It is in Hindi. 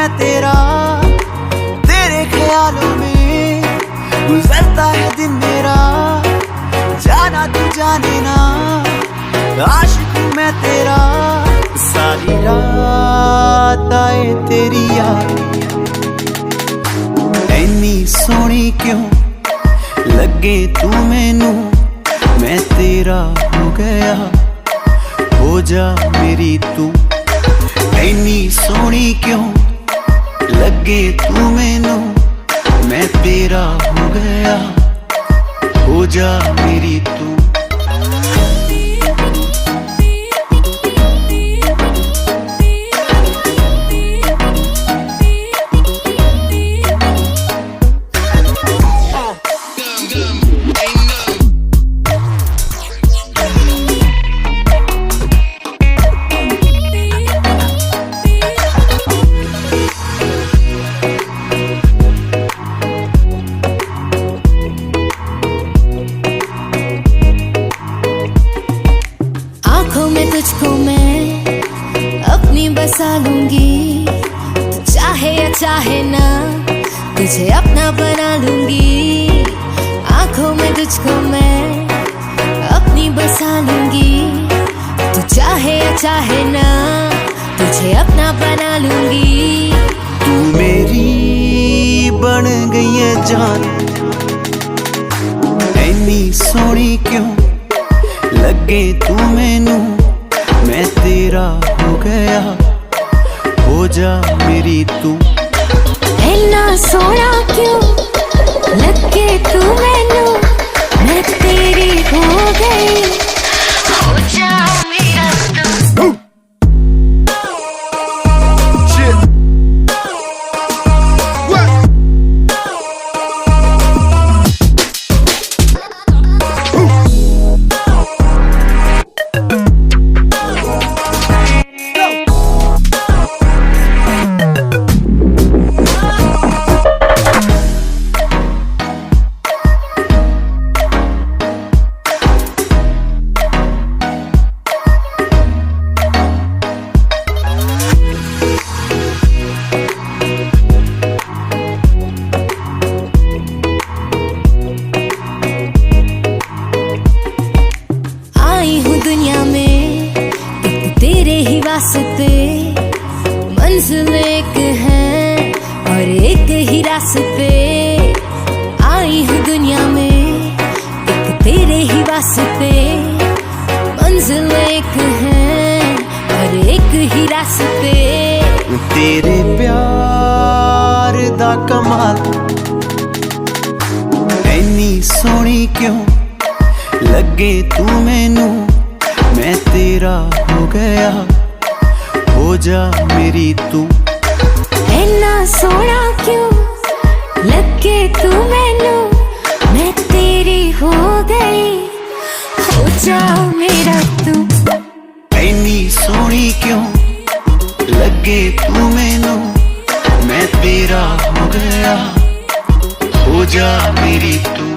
मैं तेरा, तेरे ख्यालों में गुजरता है दिन मेरा। जाना तू जाने ना, आशिक हूँ मैं तेरा। सारी रात आए तेरी याद, ऐनी सोहनी क्यों लगे तू मैनू। मैं तेरा हो गया, हो जा मेरी तू। ऐनी सोहनी क्यों लगे तू मैनू। मैं तेरा हो गया, हो जा मेरी तू। तुझको मैं अपनी बसा लूंगी, तू चाहे या चाहे ना तुझे अपना बना लूंगी। आंखों में तुझको मैं अपनी बसा लूंगी, तू चाहे या चाहे ना तुझे अपना बना लूंगी। तू मेरी बन गई है जान, ऐनी सोहनी क्यों लगे तू मैनू। मैं तेरा हो गया, हो जा मेरी तू। ऐना सोहना क्यों लगे तू मैनू। मैं तेरी हो गई, हो जा मेरा तू। दुनिया में एक तेरे ही वास्ते, मंजिल एक है और एक ही रास्ते। आई हूँ दुनिया में एक तेरे ही वास्ते, मंजिल एक है और एक ही रास्ते। तेरे प्यार दा कमाल, ऐनी सोहनी क्यों लगे तू मैनू। मैं तेरा हो गया, हो जा मेरी तू। ऐना सोहना क्यों लगे तू मैनू। मैं तेरी हो गई, हो जा मेरा तू। ऐनी सोहनी क्यों लगे तू मैनू। मैं तेरा हो गया, हो जा मेरी तू।